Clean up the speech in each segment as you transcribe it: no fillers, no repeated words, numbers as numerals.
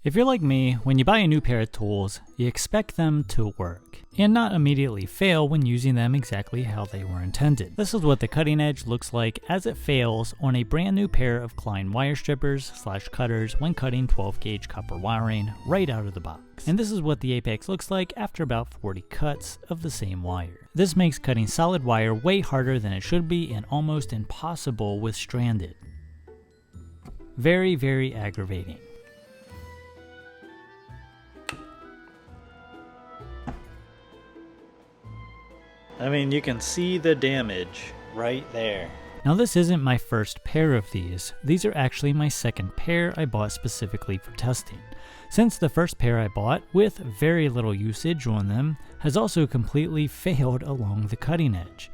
If you're like me, when you buy a new pair of tools, you expect them to work, and not immediately fail when using them exactly how they were intended. This is what the cutting edge looks like as it fails on a brand new pair of Kline wire strippers / cutters when cutting 12 gauge copper wiring right out of the box. And this is what the apex looks like after about 40 cuts of the same wire. This makes cutting solid wire way harder than it should be and almost impossible with stranded. Very, very aggravating. I mean, you can see the damage right there. Now this isn't my first pair of these. These are actually my second pair I bought specifically for testing. Since the first pair I bought, with very little usage on them, has also completely failed along the cutting edge.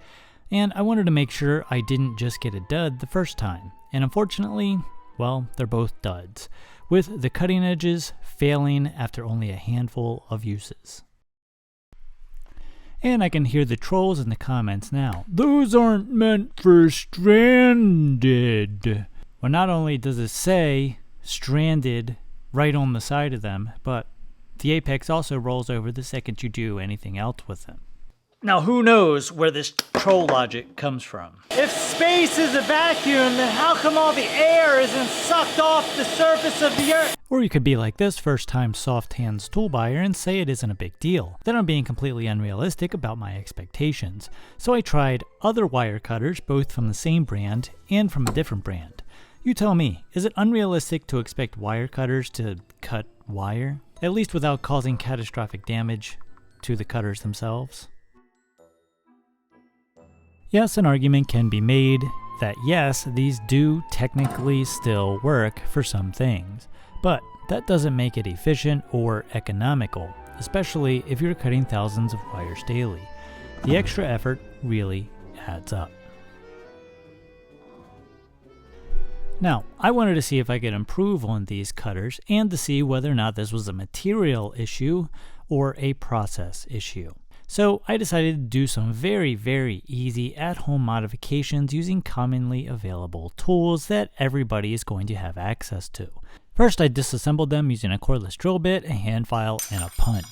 And I wanted to make sure I didn't just get a dud the first time. And unfortunately, well, they're both duds, with the cutting edges failing after only a handful of uses. And I can hear the trolls in the comments now. Those aren't meant for stranded. Well, not only does it say stranded right on the side of them, but the apex also rolls over the second you do anything else with them. Now who knows where this troll logic comes from? If space is a vacuum, then how come all the air isn't sucked off the surface of the earth? Or you could be like this first time soft hands tool buyer and say it isn't a big deal. Then I'm being completely unrealistic about my expectations. So I tried other wire cutters, both from the same brand and from a different brand. You tell me, is it unrealistic to expect wire cutters to cut wire? At least without causing catastrophic damage to the cutters themselves? Yes, an argument can be made that yes, these do technically still work for some things, but that doesn't make it efficient or economical, especially if you're cutting thousands of wires daily. The extra effort really adds up. Now, I wanted to see if I could improve on these cutters and to see whether or not this was a material issue or a process issue. So I decided to do some very, very easy at-home modifications using commonly available tools that everybody is going to have access to. First, I disassembled them using a cordless drill bit, a hand file, and a punch.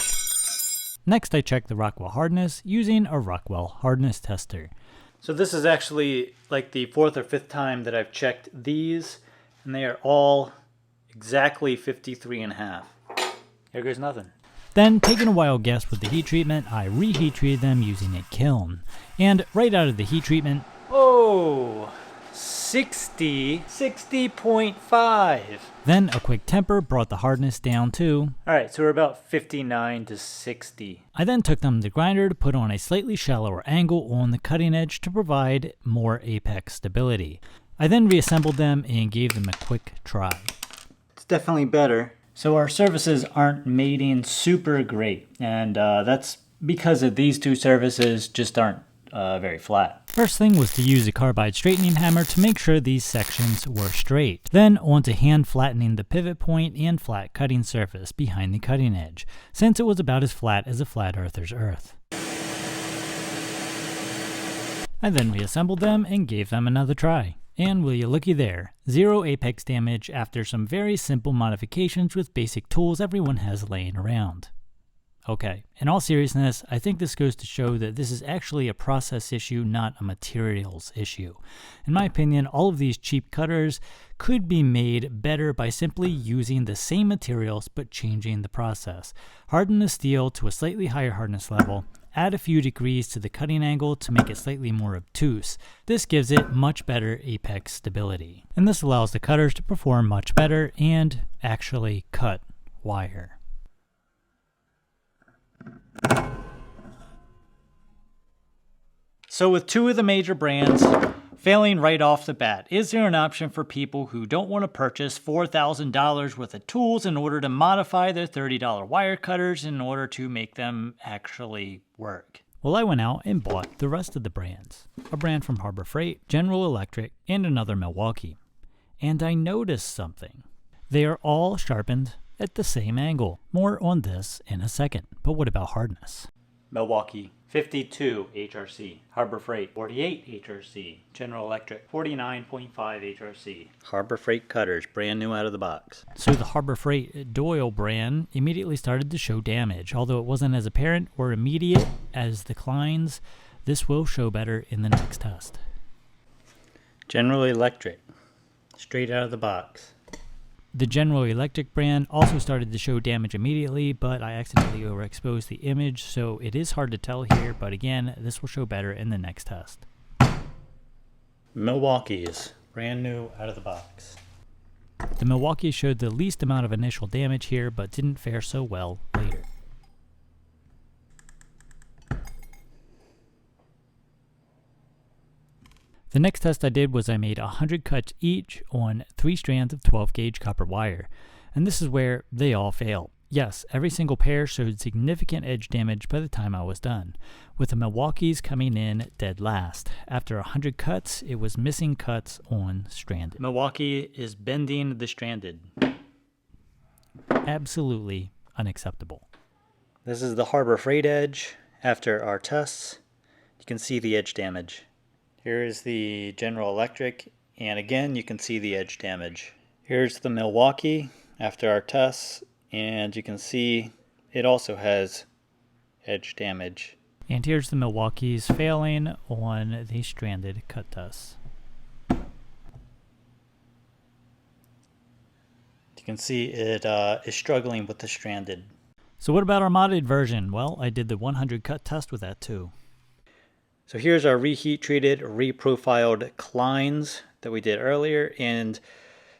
Next, I checked the Rockwell hardness using a Rockwell hardness tester. So this is actually like the 4th or 5th time that I've checked these, and they are all exactly 53.5. Here goes nothing. Then, taking a wild guess with the heat treatment, I reheat treated them using a kiln. And right out of the heat treatment, oh, 60.5. Then a quick temper brought the hardness down to, alright, so we're about 59 to 60. I then took them to the grinder to put on a slightly shallower angle on the cutting edge to provide more apex stability. I then reassembled them and gave them a quick try. It's definitely better. So our surfaces aren't mating super great, and that's because of these two surfaces just aren't very flat. First thing was to use a carbide straightening hammer to make sure these sections were straight. Then on to hand flattening the pivot point and flat cutting surface behind the cutting edge, since it was about as flat as a flat earther's earth. I then reassembled them and gave them another try. And will you looky there, 0 apex damage after some very simple modifications with basic tools everyone has laying around. Okay, in all seriousness, I think this goes to show that this is actually a process issue, not a materials issue. In my opinion, all of these cheap cutters could be made better by simply using the same materials but changing the process. Harden the steel to a slightly higher hardness level, add a few degrees to the cutting angle to make it slightly more obtuse. This gives it much better apex stability. And this allows the cutters to perform much better and actually cut wire. So with two of the major brands failing right off the bat, is there an option for people who don't want to purchase $4,000 worth of tools in order to modify their $30 wire cutters in order to make them actually work? Well, I went out and bought the rest of the brands. A brand from Harbor Freight, General Electric, and another Milwaukee. And I noticed something. They are all sharpened at the same angle. More on this in a second. But what about hardness? Milwaukee 52 HRC, Harbor Freight 48 HRC, General Electric 49.5 HRC. Harbor Freight cutters, brand new out of the box. So the Harbor Freight Doyle brand immediately started to show damage. Although it wasn't as apparent or immediate as the Klines, this will show better in the next test. General Electric, straight out of the box. The General Electric brand also started to show damage immediately, but I accidentally overexposed the image, so it is hard to tell here, but again, this will show better in the next test. Milwaukee's, brand new out of the box. The Milwaukee showed the least amount of initial damage here, but didn't fare so well later. The next test I did was I made 100 cuts each on 3 strands of 12 gauge copper wire, and this is where they all fail. Yes, every single pair showed significant edge damage by the time I was done, with the Milwaukee's coming in dead last. After 100 cuts, it was missing cuts on stranded. Milwaukee is bending the stranded. Absolutely unacceptable. This is the Harbor Freight edge after our tests. You can see the edge damage. Here's the General Electric, and again you can see the edge damage. Here's the Milwaukee after our tests, and you can see it also has edge damage. And here's the Milwaukee's failing on the stranded cut tests. You can see it is struggling with the stranded. So what about our modded version? Well, I did the 100 cut test with that too. So here's our reheat treated, reprofiled Klines that we did earlier, and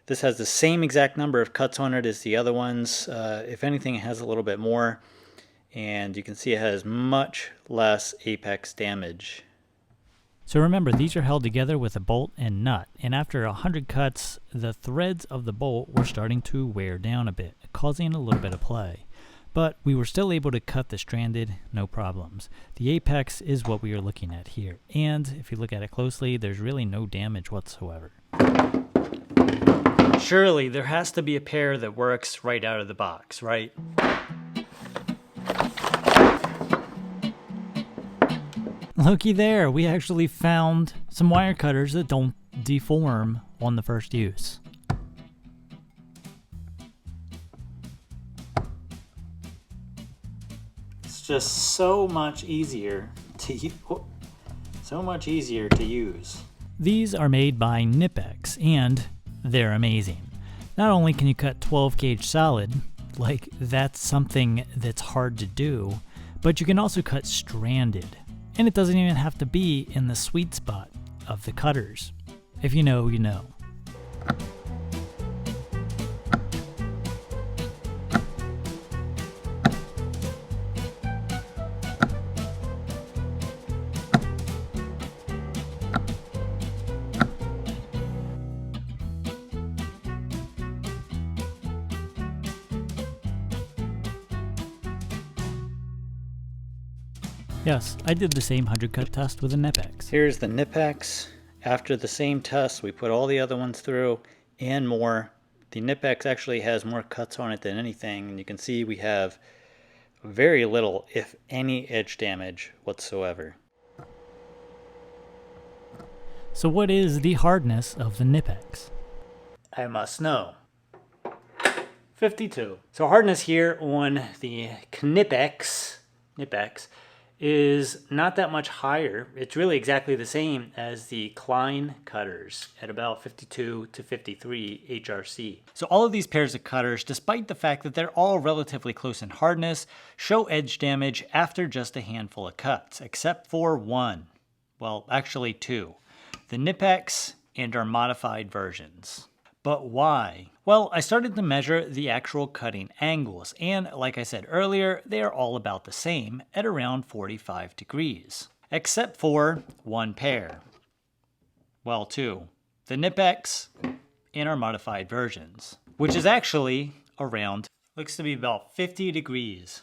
this has the same exact number of cuts on it as the other ones. If anything, it has a little bit more, and you can see it has much less apex damage. So remember, these are held together with a bolt and nut, and after 100 cuts, the threads of the bolt were starting to wear down a bit, causing a little bit of play. But we were still able to cut the stranded, no problems. The apex is what we are looking at here, and if you look at it closely, there's really no damage whatsoever. Surely there has to be a pair that works right out of the box, right? Looky there, we actually found some wire cutters that don't deform on the first use. Just so much easier to use. These are made by knipex, and they're amazing. Not only can you cut 12 gauge solid, like that's something that's hard to do, but you can also cut stranded, and it doesn't even have to be in the sweet spot of the cutters. If you know, you know. Yes, I did the same 100 cut test with a knipex. Here's the knipex. After the same test, we put all the other ones through and more. The knipex actually has more cuts on it than anything, and you can see we have very little, if any, edge damage whatsoever. So what is the hardness of the knipex? I must know. 52. So hardness here on the knipex is not that much higher. It's really exactly the same as the Kline cutters at about 52 to 53 HRC. So all of these pairs of cutters, despite the fact that they're all relatively close in hardness, show edge damage after just a handful of cuts, except for one. Well, actually two. The knipex and our modified versions. But why? Well, I started to measure the actual cutting angles, and like I said earlier, they are all about the same at around 45 degrees. Except for one pair. Well, two. The knipex and our modified versions, which is actually around, looks to be about 50 degrees.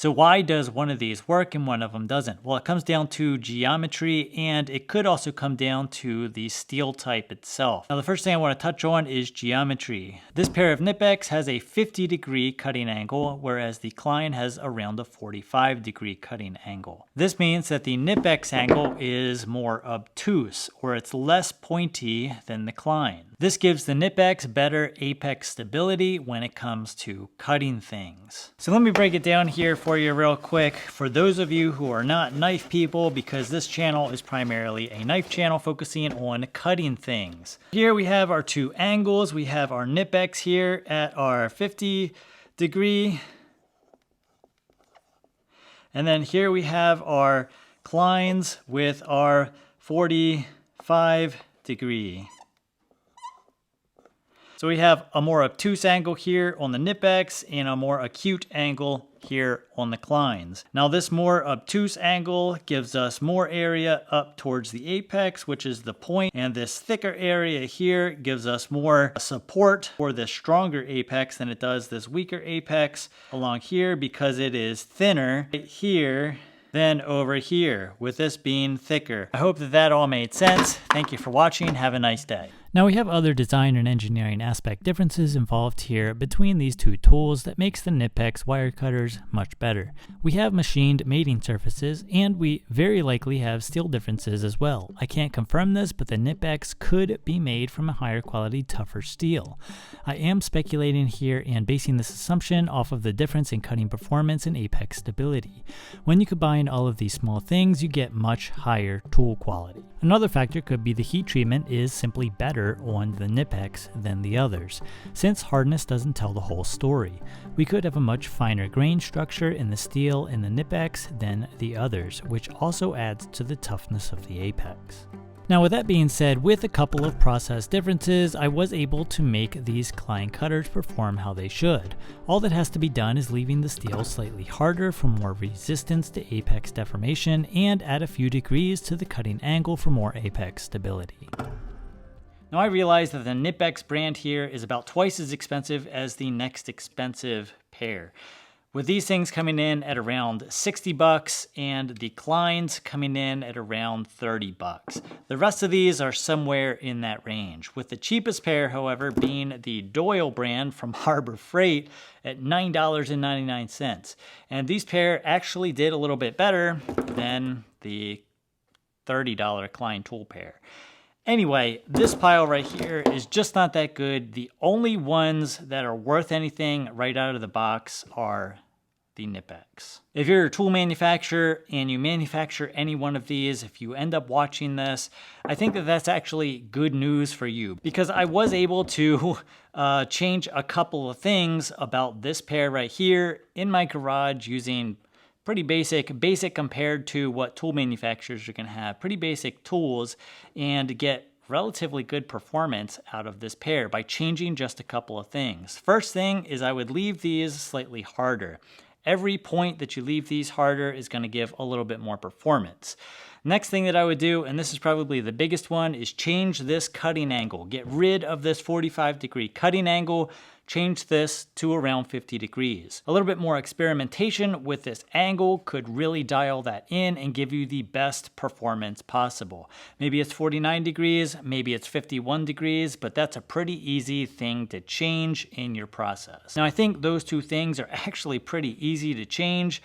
So why does one of these work and one of them doesn't? Well, it comes down to geometry, and it could also come down to the steel type itself. Now, the first thing I want to touch on is geometry. This pair of knipex has a 50-degree cutting angle, whereas the kline has around a 45-degree cutting angle. This means that the knipex angle is more obtuse, or it's less pointy than the kline. This gives the knipex better apex stability when it comes to cutting things. So let me break it down here for you real quick. For those of you who are not knife people, because this channel is primarily a knife channel focusing on cutting things. Here we have our two angles. We have our knipex here at our 50-degree. And then here we have our clines with our 45-degree. So we have a more obtuse angle here on the knipex and a more acute angle here on the clines. Now this more obtuse angle gives us more area up towards the apex, which is the point, and this thicker area here gives us more support for this stronger apex than it does this weaker apex along here, because it is thinner right here than over here, with this being thicker. I hope that all made sense. Thank you for watching. Have a nice day. Now we have other design and engineering aspect differences involved here between these two tools that makes the knipex wire cutters much better. We have machined mating surfaces, and we very likely have steel differences as well. I can't confirm this, but the knipex could be made from a higher quality, tougher steel. I am speculating here and basing this assumption off of the difference in cutting performance and apex stability. When you combine all of these small things, you get much higher tool quality. Another factor could be the heat treatment is simply better on the knipex than the others, since hardness doesn't tell the whole story. We could have a much finer grain structure in the steel in the knipex than the others, which also adds to the toughness of the apex. Now with that being said, with a couple of process differences, I was able to make these kline cutters perform how they should. All that has to be done is leaving the steel slightly harder for more resistance to apex deformation, and add a few degrees to the cutting angle for more apex stability. Now I realize that the knipex brand here is about twice as expensive as the next expensive pair, with these things coming in at around 60 bucks and the clines coming in at around 30 bucks. The rest of these are somewhere in that range, with the cheapest pair, however, being the Doyle brand from Harbor Freight at $9.99. And these pair actually did a little bit better than the $30 Kline tool pair. Anyway, this pile right here is just not that good. The only ones that are worth anything right out of the box are the knipex. If you're a tool manufacturer and you manufacture any one of these, if you end up watching this, I think that that's actually good news for you, because I was able to change a couple of things about this pair right here in my garage using pretty basic compared to what tool manufacturers are going to have. Pretty basic tools, and get relatively good performance out of this pair by changing just a couple of things. First thing is I would leave these slightly harder. Every point that you leave these harder is going to give a little bit more performance. Next thing that I would do, and this is probably the biggest one, is change this cutting angle. Get rid of this 45-degree cutting angle. Change this to around 50 degrees. A little bit more experimentation with this angle could really dial that in and give you the best performance possible. Maybe it's 49 degrees, maybe it's 51 degrees, but that's a pretty easy thing to change in your process. Now I think those two things are actually pretty easy to change.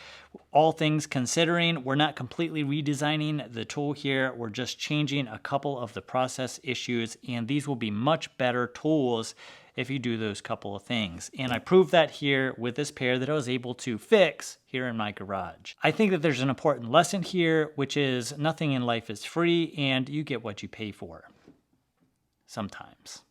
All things considering, we're not completely redesigning the tool here. We're just changing a couple of the process issues, and these will be much better tools if you do those couple of things. And I proved that here with this pair that I was able to fix here in my garage. I think that there's an important lesson here, which is nothing in life is free, and you get what you pay for. Sometimes.